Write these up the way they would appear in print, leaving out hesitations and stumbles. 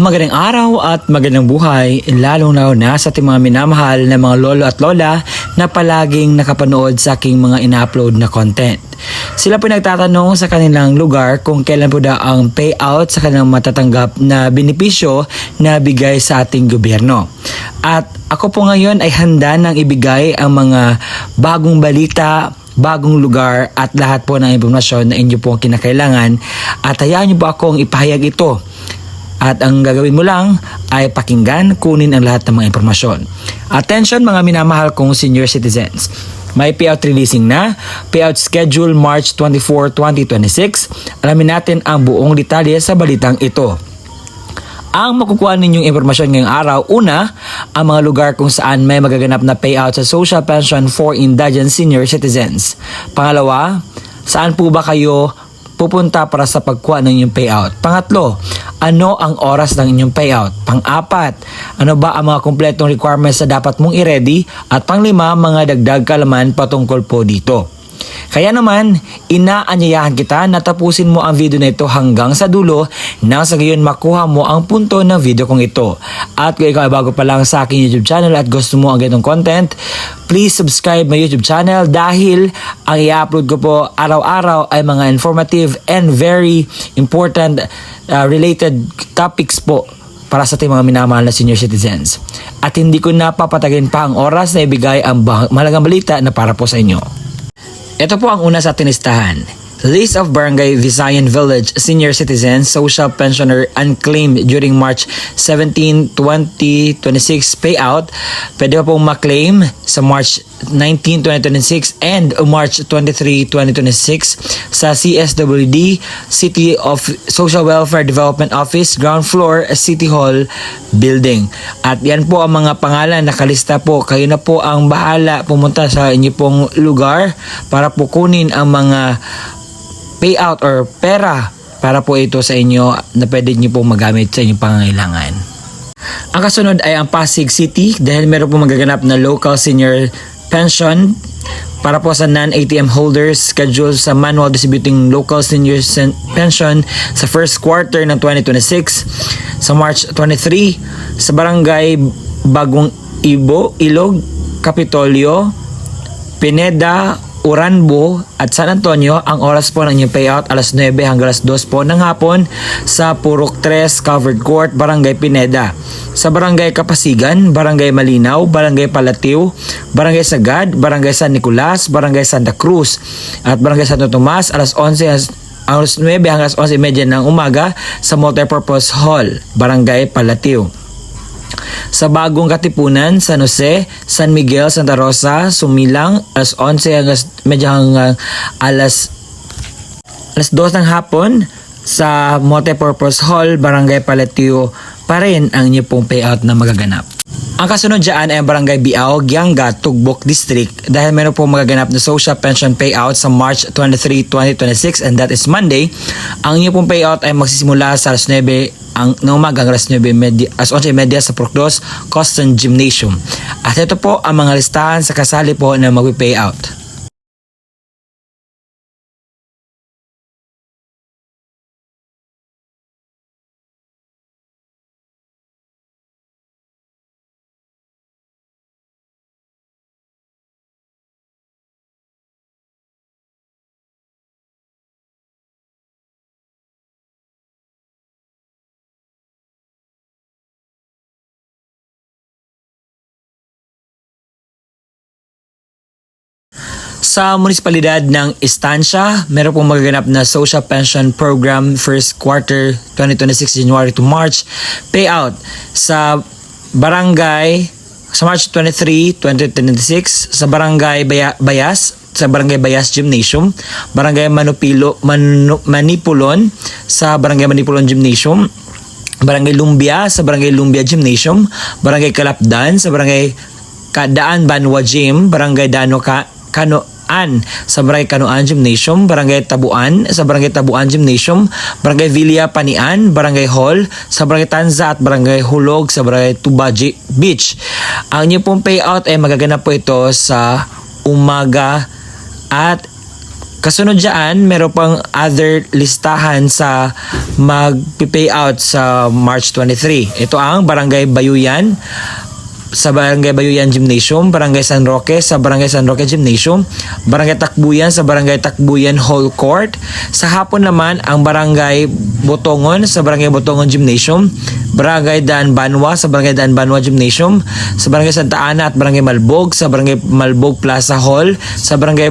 Magandang araw at magandang buhay, lalong-lalo na sa ating mga minamahal na mga lolo at lola na palaging nakapanood sa aking mga ina-upload na content. Sila po nagtatanong sa kanilang lugar kung kailan po daw ang payout sa kanilang matatanggap na benepisyo na bigay sa ating gobyerno. At ako po ngayon ay handa nang ibigay ang mga bagong balita, bagong lugar at lahat po ng impormasyon na inyo po kinakailangan at hayaan niyo po akong ipahayag ito. At ang gagawin mo lang ay pakinggan, kunin ang lahat ng mga impormasyon. Attention mga minamahal kong senior citizens. May payout releasing na, payout schedule March 24, 2026. Alamin natin ang buong detalye sa balitang ito. Ang makukuha ninyong impormasyon ngayong araw, una, ang mga lugar kung saan may magaganap na payout sa social pension for indigent senior citizens. Pangalawa, saan po ba kayo pupunta para sa pagkuha ng inyong payout? Pangatlo, ano ang oras ng inyong payout? Pang-apat, ano ba ang mga kumpletong requirements na dapat mong i-ready? At pang-lima, mga dagdag kaalaman patungkol po dito. Kaya naman, inaanyayahan kita na tapusin mo ang video na ito hanggang sa dulo nang sa gayon makuha mo ang punto ng video kong ito. At kung ikaw ay bago pa lang sa aking YouTube channel at gusto mo ang ganitong content, please subscribe my YouTube channel dahil ang i-upload ko po araw-araw ay mga informative and very important related topics po para sa ating mga minamahal na senior citizens. At hindi ko napapatagin pa ang oras na ibigay ang mahalagang balita na para po sa inyo. Ito po ang una sa ating listahan. List of Barangay Visayan Village Senior Citizens Social Pensioner Unclaimed during March 17, 2026 payout. Pwede pa pong maklaim sa March 19, 2026 and March 23, 2026 sa CSWD City of Social Welfare Development Office Ground Floor City Hall Building. At yan po ang mga pangalan nakalista po. Kayo na po ang bahala pumunta sa inyo pong lugar para po kunin ang mga payout or pera para po ito sa inyo na pwede nyo pong magamit sa inyong pangangailangan. Ang kasunod ay ang Pasig City dahil meron po magaganap na local senior pension para po sa non-ATM holders scheduled sa manual distributing local senior pension sa first quarter ng 2026 sa March 23 sa Barangay Bagong Ilog, Kapitolyo, Pineda, Uranbo at San Antonio. Ang oras po ng inyong payout alas 9 hanggang alas 2 po ng hapon sa Purok 3 Covered Court, Barangay Pineda. Sa Barangay Kapasigan, Barangay Malinaw, Barangay Palatiw, Barangay Sagad, Barangay San Nicolas, Barangay Santa Cruz at Barangay Santo Tomas alas 9 hanggang alas 11:30 ng umaga sa Multipurpose Hall, Barangay Palatiw. Sa Bagong Katipunan, San Jose, San Miguel, Santa Rosa, Sumilang, alas 11 hanggang alas 2 ng hapon sa Multipurpose Hall, Barangay Palatiw pa rin ang inyo pong payout na magaganap. Ang kasunod dyan ay ang Barangay Biao, Gianga, Tugbok District dahil meron pong magaganap na social pension payout sa March 23, 2026 and that is Monday. Ang inyo pong payout ay magsisimula sa alas 9 ng umaga hanggang alas 11:30 sa Procdos Coston Gymnasium. At ito po ang mga listahan sa kasali po na mag-payout. Sa munisipalidad ng Estancia, meron pong magaganap na social pension program first quarter 2026 January to March payout sa barangay sa March 23, 2026 sa Barangay Bayas, sa Barangay Bayas Gymnasium, Barangay Manipulon sa Barangay Manipulon Gymnasium, Barangay Lumbia sa Barangay Lumbia Gymnasium, Barangay Kalapdan sa Barangay Kadaan Banwa Gym, Barangay Kanoan sa Barangay Kanoan Gymnasium, Barangay Tabuan sa Barangay Tabuan Gymnasium, Barangay Villa Panian, Barangay Hall sa Barangay Tanza at Barangay Hulog sa Barangay Tuba Beach. Ang inyong pong payout ay magaganap po ito sa umaga at Kasunod dyan, meron pang other listahan sa mag-payout sa March 23. Ito ang Barangay Bayuyan, sa Barangay Bayuyan Gymnasium, Barangay San Roque sa Barangay San Roque Gymnasium, Barangay Takbuyan sa Barangay Takbuyan Hall Court. Sa hapon naman, ang Barangay Botongon sa Barangay Botongon Gymnasium, Barangay Daan Banwa sa Barangay Daan Banwa Gymnasium, sa Barangay Santa Ana at Barangay Malbog sa Barangay Malbog Plaza Hall, sa Barangay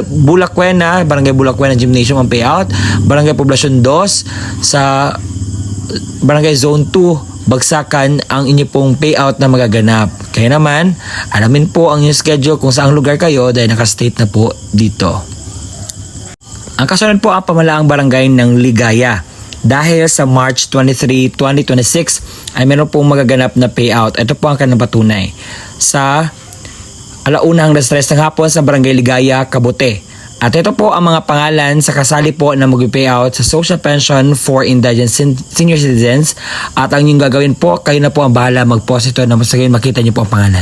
Bulacuena, Barangay Bulacuena Gymnasium ang payout, Barangay Poblacion 2 sa Barangay Zone 2 Bagsakan ang inyo pong payout na magaganap. Kaya naman, alamin po ang inyong schedule kung saang lugar kayo dahil nakastate na po dito. Ang kasunod po ang pamalaang barangay ng Ligaya. Dahil sa March 23, 2026 ay meron pong magaganap na payout. Ito po ang kanilang patunay. Sa 1:00 hanggang 3:00 ng hapon sa Barangay Ligaya, Kabute. At ito po ang mga pangalan sa kasali po na mag-payout sa social pension for indigent senior citizens. At ang inyong gagawin po, kayo na po ang bahala mag-post ito na masagayon makita niyo po ang pangalan.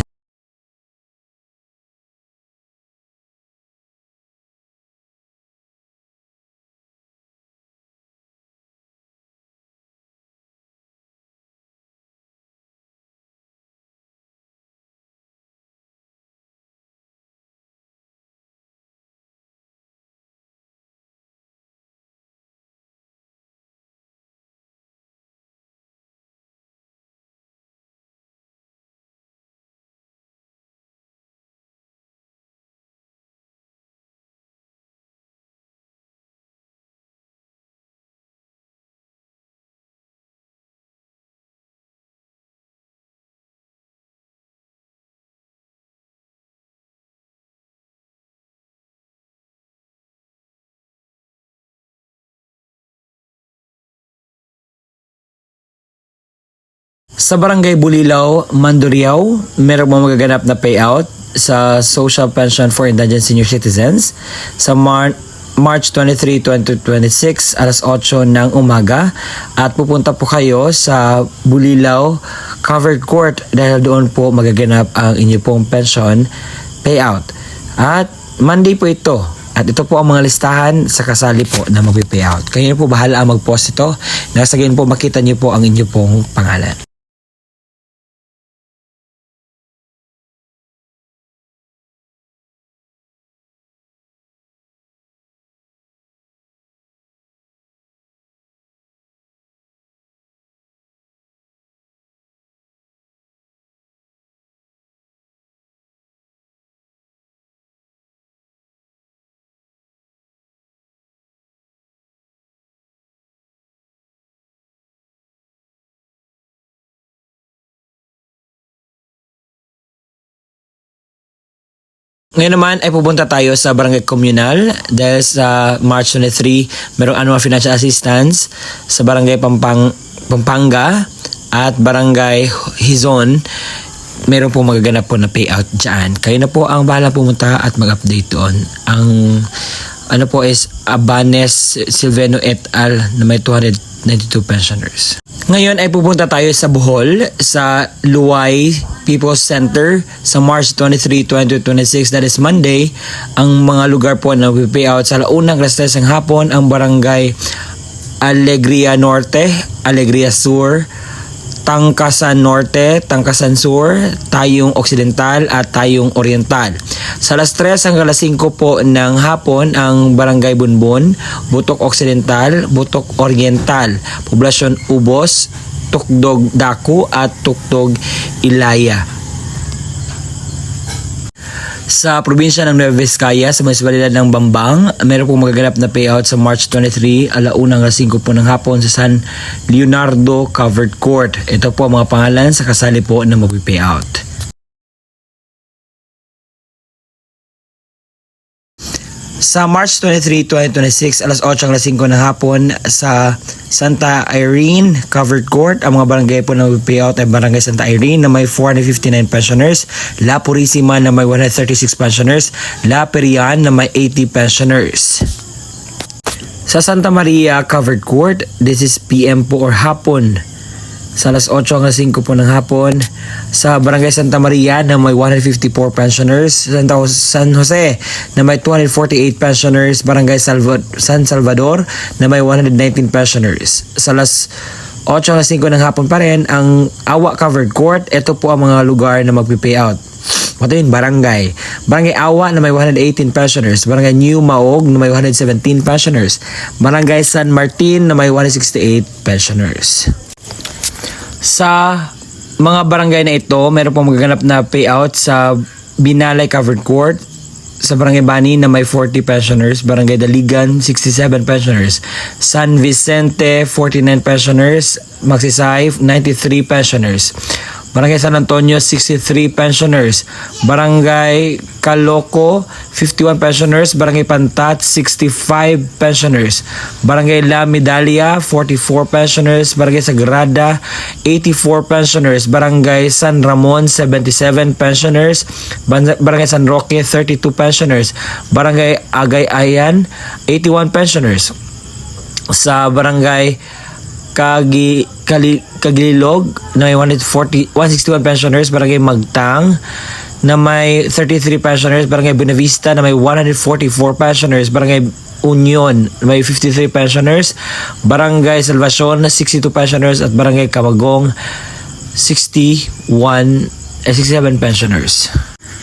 Sa Barangay Bulilaw, Mandurriao, meron mo magaganap na payout sa Social Pension for Indigent Senior Citizens sa March 23, 2026, alas 8 ng umaga. At pupunta po kayo sa Bulilaw Covered Court dahil doon po magaganap ang inyo pong pension payout. At Monday po ito. At ito po ang mga listahan sa kasali po na mag-payout. Kayo po bahala ang mag-post ito. Nasa ganyan po makita niyo po ang inyo pong pangalan. Ngayon naman ay pupunta tayo sa Barangay Komunal dahil sa March 23 merong annual financial assistance sa Barangay Pampanga at Barangay Hizon. Meron po magaganap po na payout dyan. Kayo na po ang bahala pumunta at mag-update doon. Ang ano po is Abanes Silveno et al. Na may 292 pensioners. Ngayon ay pupunta tayo sa Bohol, sa Luway People's Center sa March 23, 2026, that is Monday. Ang mga lugar po na payout sa 1:00 ng hapon, ang Barangay Alegria Norte, Alegria Sur, Tangkasan Norte, Tangkasan Sur, Tayong Occidental at Tayong Oriental. Sa alas 3 hanggang alas 5 po ng hapon, ang Barangay Bunbon, Butok Occidental, Butok Oriental, Poblasyon Ubos, Tukdog Daku at Tukdog Ilaya. Sa probinsya ng Nueva Vizcaya, sa munisipalidad ng Bambang, meron pong magaganap na payout sa March 23, 1:00 hanggang 5 po ng hapon sa San Leonardo Covered Court. Ito po ang mga pangalan sa kasali po na mag-payout. Sa March 23, 2026, alas 8 hanggang 5 ng hapon sa Santa Irene Covered Court, ang mga barangay po na payout ay Barangay Santa Irene na may 459 pensioners, La Purisima na may 136 pensioners, La Perian na may 80 pensioners. Sa Santa Maria Covered Court, this is PM po or hapon sa alas 8 hanggang 5 po ng hapon. Sa Barangay Santa Maria na may 154 pensioners. San Jose na may 248 pensioners. Barangay San Salvador na may 119 pensioners. Sa alas 8 hanggang 5 ng hapon pa rin ang Awa Covered Court. Ito po ang mga lugar na magpipayout. Ito yun, Barangay Awa na may 118 pensioners. Barangay New Maog na may 117 pensioners. Barangay San Martin na may 168 pensioners. Sa mga barangay na ito, meron pong magaganap na payout sa Binalay Covered Court, sa Barangay Bani na may 40 pensioners, Barangay Daligan 67 pensioners, San Vicente 49 pensioners, Magsisay 93 pensioners, Barangay San Antonio 63 pensioners, Barangay Calooco 51 pensioners, Barangay Pantat 65 pensioners, Barangay La Medalia 44 pensioners, Barangay Sagrada 84 pensioners, Barangay San Ramon 77 pensioners, Barangay San Roque 32 pensioners, Barangay Agayayan 81 pensioners. Sa Barangay Kagililog na may 161 pensioners, Barangay Magtang na may 33 pensioners, Barangay Buenavista na may 144 pensioners, Barangay Union na may 53 pensioners, Barangay Salvacion 62 pensioners at Barangay Camagong 67 pensioners.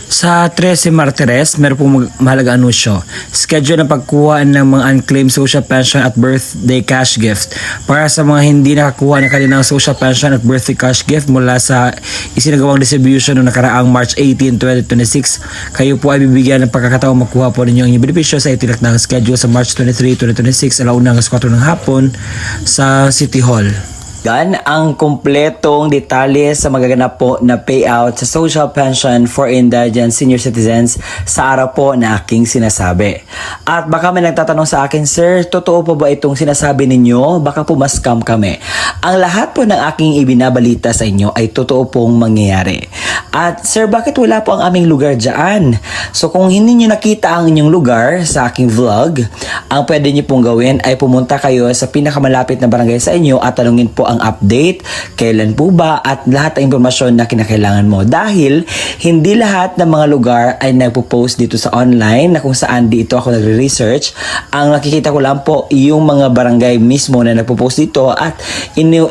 Sa 13 Martires, meron pong mahalaga anunsyo. Schedule ng pagkuha ng mga unclaimed social pension at birthday cash gift. Para sa mga hindi nakakuha ng kanilang social pension at birthday cash gift mula sa isinagawang distribution noong nakaraang March 18, 2026, kayo po ay bibigyan ng pagkakataong makuha po ninyo ang inyong benepisyo sa itilak ng schedule sa March 23, 2026, alauna hanggang 4 ng hapon sa City Hall. Yan ang kumpletong detalye sa magaganap po na payout sa social pension for indigent senior citizens sa araw po na aking sinasabi. At baka may nagtatanong sa akin, Sir, totoo po ba itong sinasabi ninyo? Baka po ma-scam kami. Ang lahat po ng aking ibinabalita sa inyo ay totoo pong mangyayari. At Sir, bakit wala po ang aming lugar dyan? So kung hindi nyo nakita ang inyong lugar sa aking vlog, ang pwede nyo pong gawin ay pumunta kayo sa pinakamalapit na barangay sa inyo at tanungin po ang update, kailan po ba, at lahat ng impormasyon na kinakailangan mo. Dahil hindi lahat ng mga lugar ay nagpo-post dito sa online na kung saan dito ako nagre-research. Ang nakikita ko lang po yung mga barangay mismo na nagpo-post dito at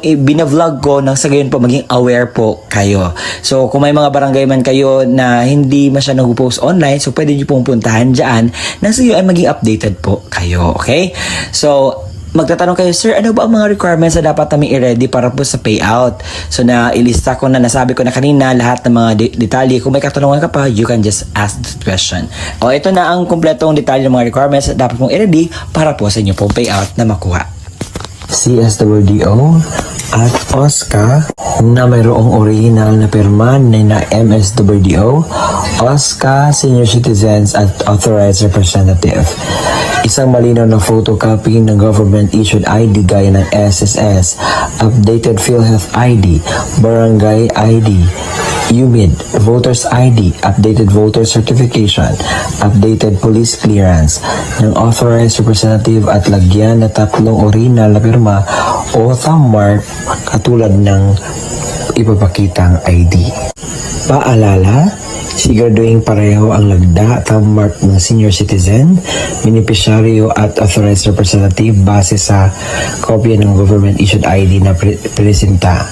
binavlog ko nang sa gayon po maging aware po kayo. So kung may mga barangay man kayo na hindi masyadong nagpo-post online, so pwede nyo pong puntahan dyan nang sa gayon ay maging updated po kayo. Okay? So magtatanong kayo, Sir, ano ba ang mga requirements na dapat namin i-ready para po sa payout? So ilista ko na, nasabi ko na kanina lahat ng mga detalye. Kung may katanungan ka pa, you can just ask the question. O ito na ang kumpletong detalye ng mga requirements na dapat mong i-ready para po sa inyo pong payout na makuha. CSWDO at OSCA na mayroong original na pirma na MSWDO, OSCA, Senior Citizens at Authorized Representative. Isang malinaw na photocopy ng government-issued ID gaya ng SSS, updated PhilHealth ID, Barangay ID, UMID, Voters ID, updated voter certification, updated police clearance ng authorized representative at lagyan na 3 original na pirma o thumb mark katulad ng ipapakitang ID. Paalala, siguraduhin pareho ang lagda, thumb mark ng senior citizen, beneficiaryo at authorized representative base sa kopya ng government-issued ID na presenta.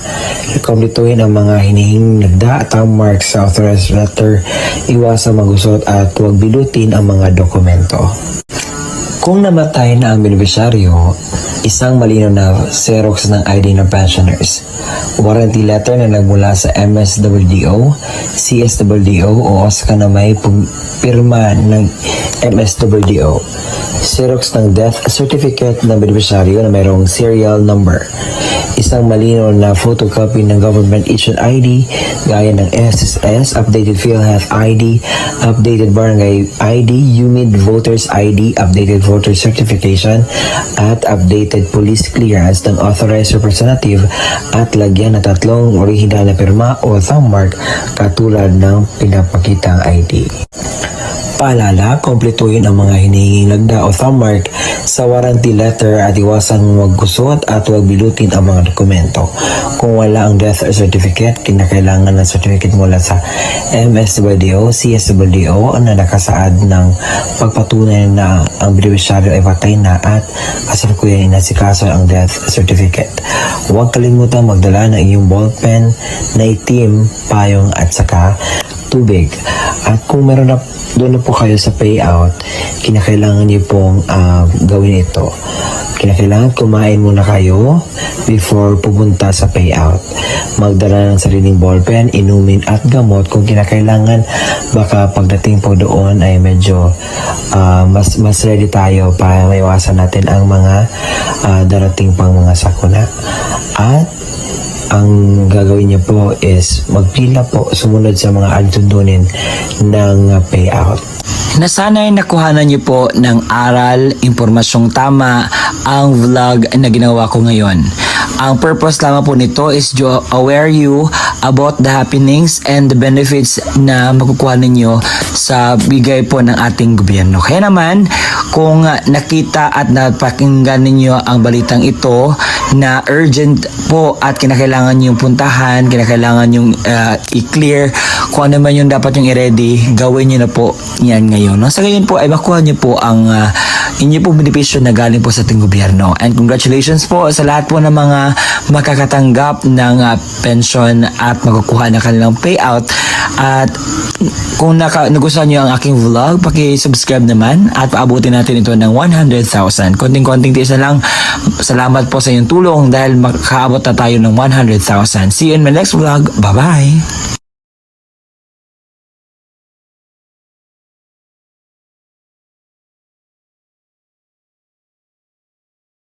Komplituhin ang mga hinihinging lagda, thumb mark sa authorized letter, iwasang magusot at huwag bilutin ang mga dokumento. Kung namatay na ang beneficiaryo, isang malinaw na Xerox ng ID ng pensioners, warranty letter na nagmula sa MSWDO, CSWDO o OSCA na may pirma ng MSWDO, Xerox ng death certificate ng beneficiaryo na mayroong serial number, isang malinaw na photocopy ng government-issued ID gaya ng SSS, updated PhilHealth ID, updated Barangay ID, UMID Voters ID, updated voter certification, at updated police clearance ng authorized representative at lagyan na 3 original na pirma o thumb mark katulad ng pinapakitang ID. Paalala, kumpletuhin ang mga hinihinging lagda o thumbmark sa warranty letter at iwasan magkusot at huwag bilutin ang mga dokumento. Kung wala ang death certificate, kinakailangan ng certificate mula sa MSWDO, CSWDO na nakasaad ng pagpatunay na ang beneficiaryo ay patay na at kasalukuyan inasikaso ang death certificate. Huwag kalimutang magdala ng iyong ballpen na itim, payong at saka tubig. At kung meron na doon na po kayo sa payout, kinakailangan niyo pong gawin ito. Kinakailangan kumain muna kayo before pupunta sa payout. Magdala ng sariling ballpen, inumin at gamot kung kinakailangan. Baka pagdating po doon ay medyo mas ready tayo para maiwasan natin ang mga darating pang mga sakuna. At ang gagawin niyo po is magpila po, sumunod sa mga altundunin ng payout. Nasanay nakuhanan niyo po ng aral, impormasyong tama ang vlog na ginawa ko ngayon. Ang purpose lamang po nito is to aware you about the happenings and the benefits na makukuha ninyo sa bigay po ng ating gobyerno. Kaya naman, kung nakita at napakinggan ninyo ang balitang ito na urgent po at kinakailangan yung puntahan, kinakailangan yung i-clear, kung ano man yung dapat yung i-ready, gawin nyo na po yan ngayon. Sa ganyan po, ay makuha nyo po ang inyo pong benepisyo na galing po sa ating gobyerno. And congratulations po sa lahat po ng mga makakatanggap ng pension at makukuha ng kanilang payout. At kung nagustuhan nyo ang aking vlog, paki-subscribe naman at paabutin natin ito ng 100,000. Konting-konting tiis na lang. Salamat po sa inyong tulong dahil makaabot na tayo ng 100,000. See you in my next vlog. Bye-bye!